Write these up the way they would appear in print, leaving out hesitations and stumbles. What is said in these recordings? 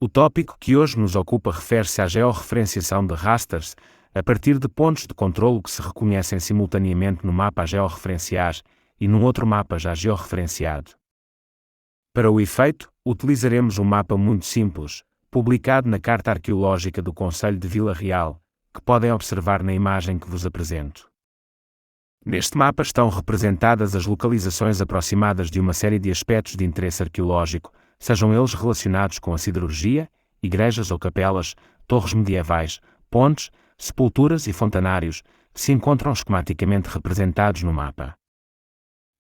O tópico que hoje nos ocupa refere-se à georreferenciação de rasters, a partir de pontos de controlo que se reconhecem simultaneamente no mapa a georreferenciar e num outro mapa já georreferenciado. Para o efeito, utilizaremos um mapa muito simples, publicado na Carta Arqueológica do Concelho de Vila Real, que podem observar na imagem que vos apresento. Neste mapa estão representadas as localizações aproximadas de uma série de aspectos de interesse arqueológico, sejam eles relacionados com a siderurgia, igrejas ou capelas, torres medievais, pontes, sepulturas e fontanários, que se encontram esquematicamente representados no mapa.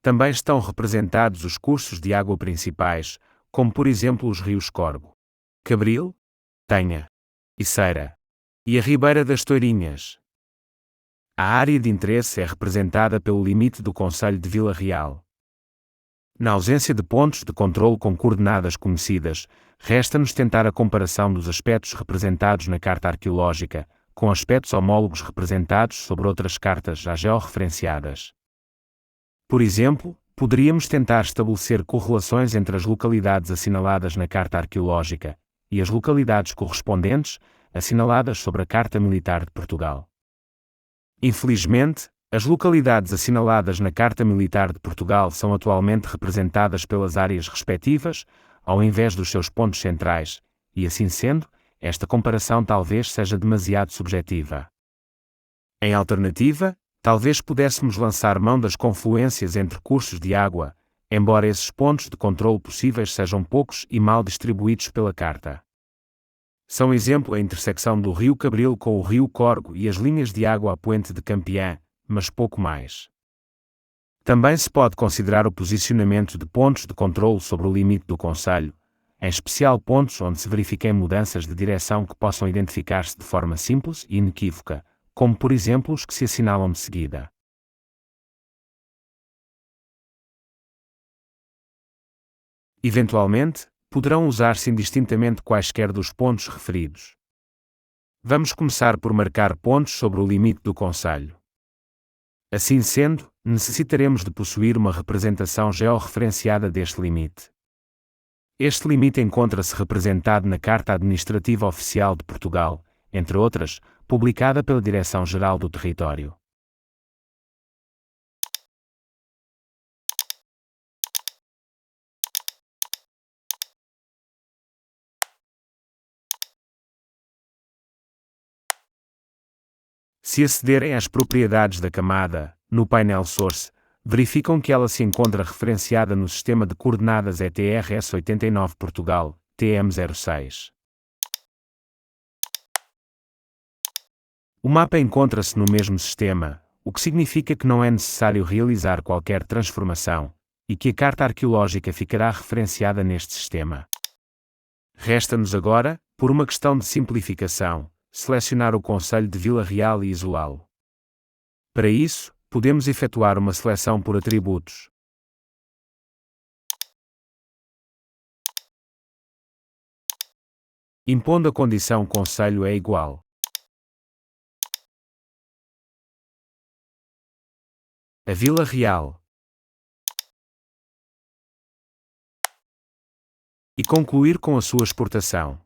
Também estão representados os cursos de água principais, como por exemplo os rios Corgo, Cabril, Tenha e Ceira, e a Ribeira das Toirinhas. A área de interesse é representada pelo limite do Concelho de Vila Real. Na ausência de pontos de controlo com coordenadas conhecidas, resta-nos tentar a comparação dos aspectos representados na carta arqueológica, com aspectos homólogos representados sobre outras cartas já georreferenciadas. Por exemplo, poderíamos tentar estabelecer correlações entre as localidades assinaladas na carta arqueológica e as localidades correspondentes, assinaladas sobre a Carta Militar de Portugal. Infelizmente, as localidades assinaladas na Carta Militar de Portugal são atualmente representadas pelas áreas respectivas, ao invés dos seus pontos centrais, e assim sendo, esta comparação talvez seja demasiado subjetiva. Em alternativa, talvez pudéssemos lançar mão das confluências entre cursos de água, embora esses pontos de controlo possíveis sejam poucos e mal distribuídos pela carta. São exemplo a intersecção do rio Cabril com o rio Corgo e as linhas de água a Poente de Campeã, mas pouco mais. Também se pode considerar o posicionamento de pontos de controlo sobre o limite do concelho, em especial pontos onde se verifiquem mudanças de direção que possam identificar-se de forma simples e inequívoca, como por exemplo os que se assinalam de seguida. Eventualmente, poderão usar-se indistintamente quaisquer dos pontos referidos. Vamos começar por marcar pontos sobre o limite do concelho. Assim sendo, necessitaremos de possuir uma representação georreferenciada deste limite. Este limite encontra-se representado na Carta Administrativa Oficial de Portugal, entre outras, publicada pela Direção-Geral do Território. Se acederem às propriedades da camada, no painel Source, verificam que ela se encontra referenciada no sistema de coordenadas ETRS89 Portugal, TM06. O mapa encontra-se no mesmo sistema, o que significa que não é necessário realizar qualquer transformação, e que a carta arqueológica ficará referenciada neste sistema. Resta-nos agora, por uma questão de simplificação, selecionar o concelho de Vila Real e isolá-lo. Para isso, podemos efetuar uma seleção por atributos. Impondo a condição concelho é igual a Vila Real e concluir com a sua exportação.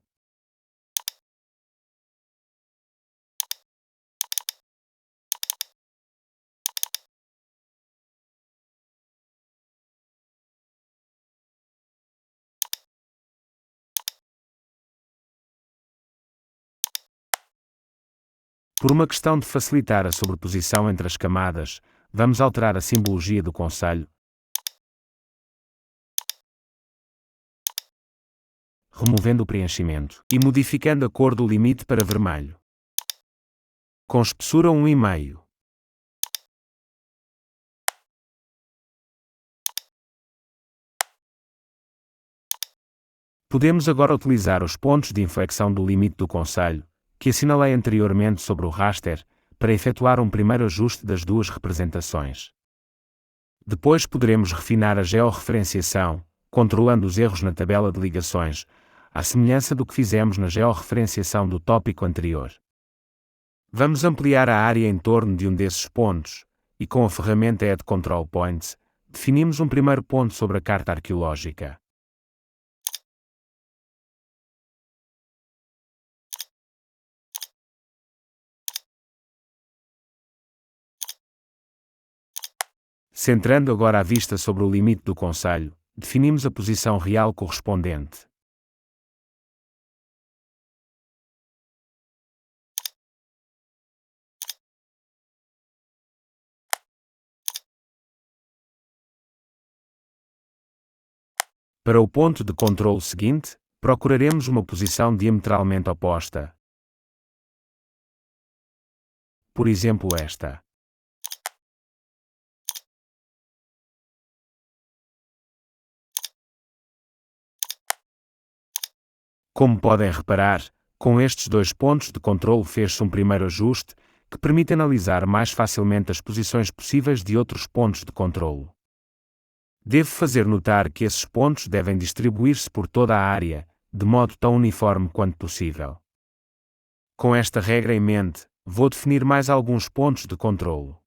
Por uma questão de facilitar a sobreposição entre as camadas, vamos alterar a simbologia do concelho, removendo o preenchimento e modificando a cor do limite para vermelho, com espessura 1,5. Podemos agora utilizar os pontos de inflexão do limite do concelho, que assinalei anteriormente sobre o raster, para efetuar um primeiro ajuste das duas representações. Depois poderemos refinar a georreferenciação, controlando os erros na tabela de ligações, à semelhança do que fizemos na georreferenciação do tópico anterior. Vamos ampliar a área em torno de um desses pontos, e com a ferramenta Add Control Points, definimos um primeiro ponto sobre a carta arqueológica. Centrando agora a vista sobre o limite do concelho, definimos a posição real correspondente. Para o ponto de controle seguinte, procuraremos uma posição diametralmente oposta. Por exemplo, esta. Como podem reparar, com estes dois pontos de controle fez-se um primeiro ajuste, que permite analisar mais facilmente as posições possíveis de outros pontos de controle. Devo fazer notar que esses pontos devem distribuir-se por toda a área, de modo tão uniforme quanto possível. Com esta regra em mente, vou definir mais alguns pontos de controlo.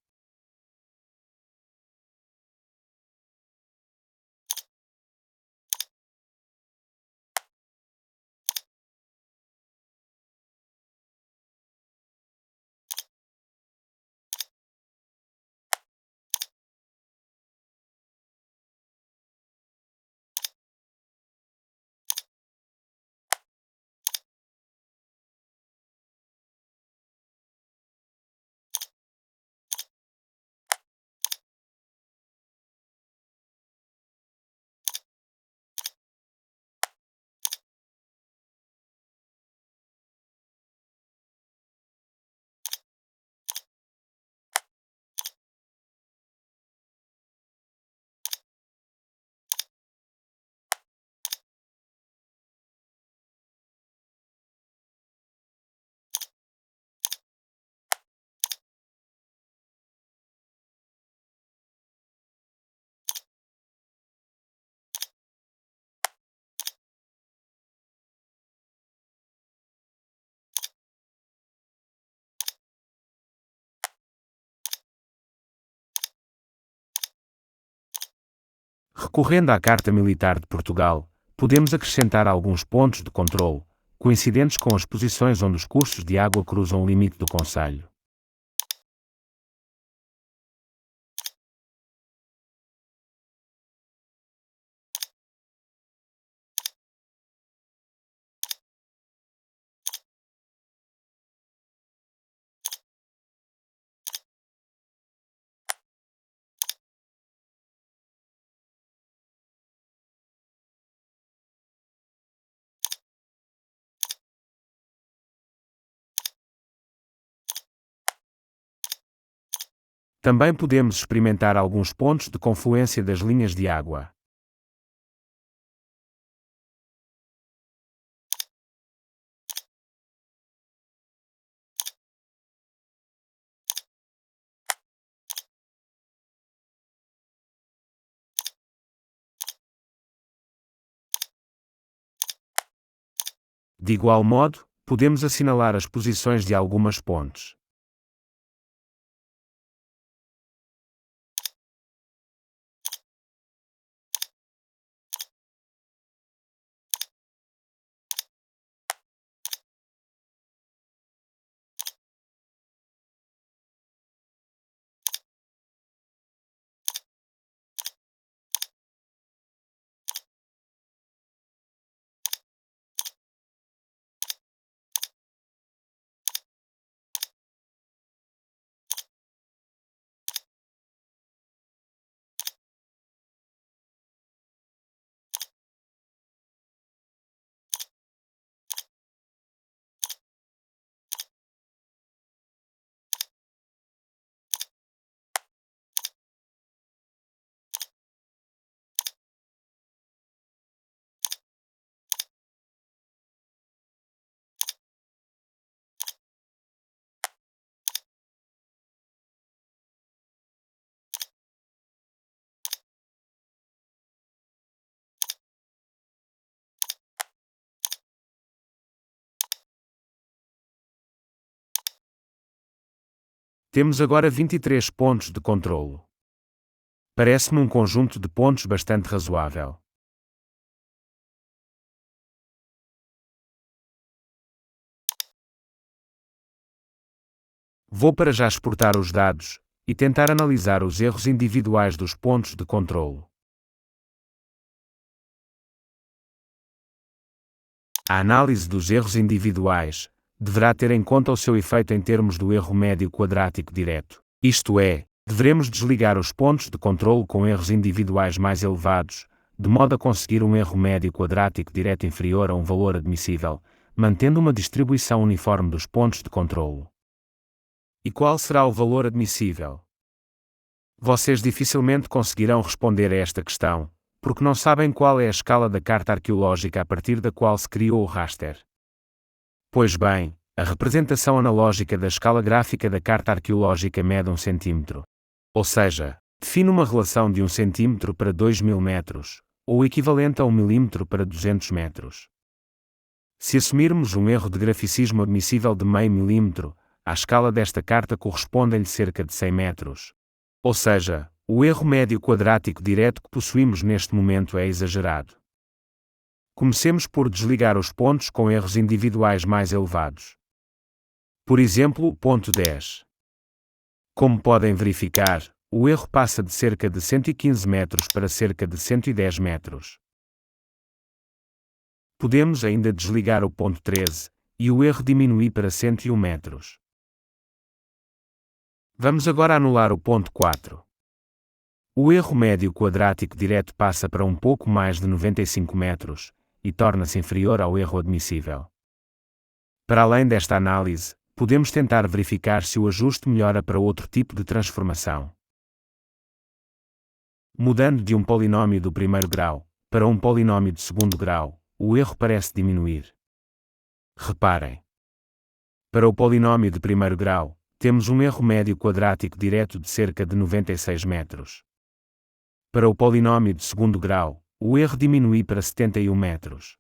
Recorrendo à Carta Militar de Portugal, podemos acrescentar alguns pontos de controle, coincidentes com as posições onde os cursos de água cruzam o limite do concelho. Também podemos experimentar alguns pontos de confluência das linhas de água. De igual modo, podemos assinalar as posições de algumas pontes. Temos agora 23 pontos de controlo. Parece-me um conjunto de pontos bastante razoável. Vou para já exportar os dados, e tentar analisar os erros individuais dos pontos de controlo. A análise dos erros individuais deverá ter em conta o seu efeito em termos do erro médio quadrático direto. Isto é, deveremos desligar os pontos de controlo com erros individuais mais elevados, de modo a conseguir um erro médio quadrático direto inferior a um valor admissível, mantendo uma distribuição uniforme dos pontos de controlo. E qual será o valor admissível? Vocês dificilmente conseguirão responder a esta questão, porque não sabem qual é a escala da carta arqueológica a partir da qual se criou o raster. Pois bem, a representação analógica da escala gráfica da carta arqueológica mede 1 cm. Ou seja, define uma relação de 1 cm para 2000 metros, ou o equivalente a 1 milímetro para 200 metros. Se assumirmos um erro de graficismo admissível de meio milímetro, a escala desta carta corresponde-lhe cerca de 100 metros. Ou seja, o erro médio quadrático direto que possuímos neste momento é exagerado. Comecemos por desligar os pontos com erros individuais mais elevados. Por exemplo, o ponto 10. Como podem verificar, o erro passa de cerca de 115 metros para cerca de 110 metros. Podemos ainda desligar o ponto 13, e o erro diminui para 101 metros. Vamos agora anular o ponto 4. O erro médio quadrático direto passa para um pouco mais de 95 metros, e torna-se inferior ao erro admissível. Para além desta análise, podemos tentar verificar se o ajuste melhora para outro tipo de transformação. Mudando de um polinômio do primeiro grau para um polinômio de segundo grau, o erro parece diminuir. Reparem. Para o polinômio de primeiro grau, temos um erro médio quadrático direto de cerca de 96 metros. Para o polinômio de segundo grau, o erro diminui para 71 metros.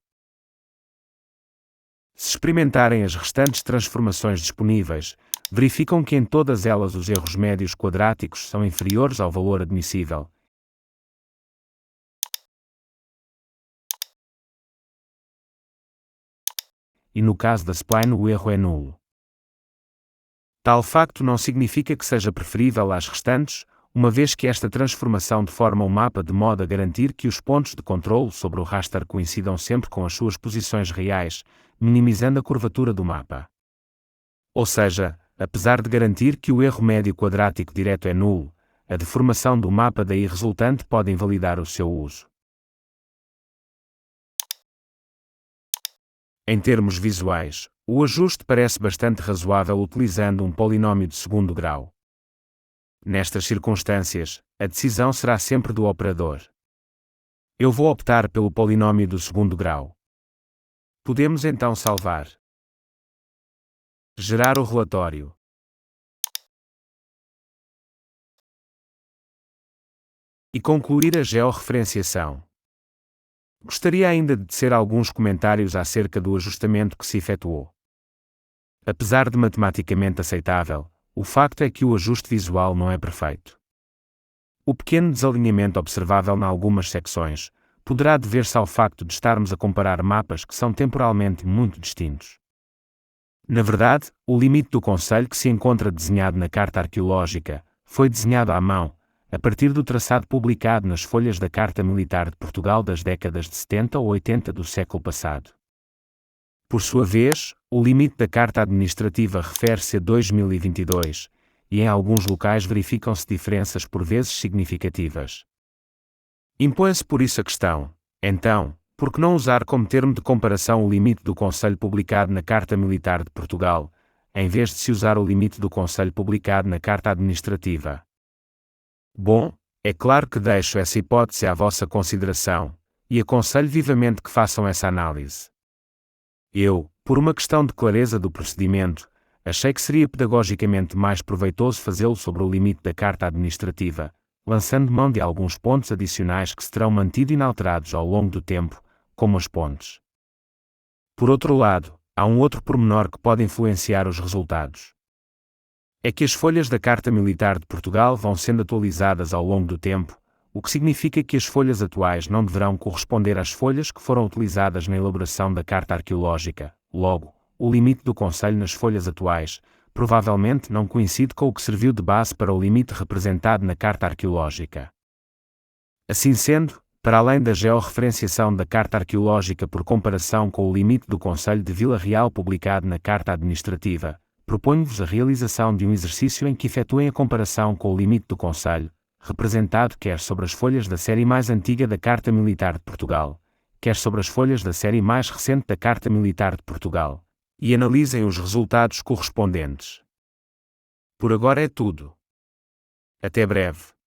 Se experimentarem as restantes transformações disponíveis, verificam que em todas elas os erros médios quadráticos são inferiores ao valor admissível. E no caso da spline o erro é nulo. Tal facto não significa que seja preferível às restantes, uma vez que esta transformação deforma o mapa de modo a garantir que os pontos de controlo sobre o raster coincidam sempre com as suas posições reais, minimizando a curvatura do mapa. Ou seja, apesar de garantir que o erro médio quadrático direto é nulo, a deformação do mapa daí resultante pode invalidar o seu uso. Em termos visuais, o ajuste parece bastante razoável utilizando um polinômio de segundo grau. Nestas circunstâncias, a decisão será sempre do operador. Eu vou optar pelo polinômio do segundo grau. Podemos então salvar. Gerar o relatório. E concluir a georreferenciação. Gostaria ainda de tecer alguns comentários acerca do ajustamento que se efetuou. Apesar de matematicamente aceitável, o facto é que o ajuste visual não é perfeito. O pequeno desalinhamento observável em algumas secções poderá dever-se ao facto de estarmos a comparar mapas que são temporalmente muito distintos. Na verdade, o limite do concelho que se encontra desenhado na carta arqueológica foi desenhado à mão, a partir do traçado publicado nas folhas da Carta Militar de Portugal das décadas de 70 ou 80 do século passado. Por sua vez, o limite da Carta Administrativa refere-se a 2022, e em alguns locais verificam-se diferenças por vezes significativas. Impõe-se por isso a questão, então, por que não usar como termo de comparação o limite do concelho publicado na Carta Militar de Portugal, em vez de se usar o limite do concelho publicado na Carta Administrativa? Bom, é claro que deixo essa hipótese à vossa consideração, e aconselho vivamente que façam essa análise. Eu, por uma questão de clareza do procedimento, achei que seria pedagogicamente mais proveitoso fazê-lo sobre o limite da carta administrativa, lançando mão de alguns pontos adicionais que se terão mantido inalterados ao longo do tempo, como as pontes. Por outro lado, há um outro pormenor que pode influenciar os resultados. É que as folhas da Carta Militar de Portugal vão sendo atualizadas ao longo do tempo, o que significa que as folhas atuais não deverão corresponder às folhas que foram utilizadas na elaboração da Carta Arqueológica. Logo, o limite do concelho nas folhas atuais provavelmente não coincide com o que serviu de base para o limite representado na Carta Arqueológica. Assim sendo, para além da georreferenciação da Carta Arqueológica por comparação com o limite do Conselho de Vila Real publicado na Carta Administrativa, proponho-vos a realização de um exercício em que efetuem a comparação com o limite do Conselho, representado quer sobre as folhas da série mais antiga da Carta Militar de Portugal, quer sobre as folhas da série mais recente da Carta Militar de Portugal, e analisem os resultados correspondentes. Por agora é tudo. Até breve.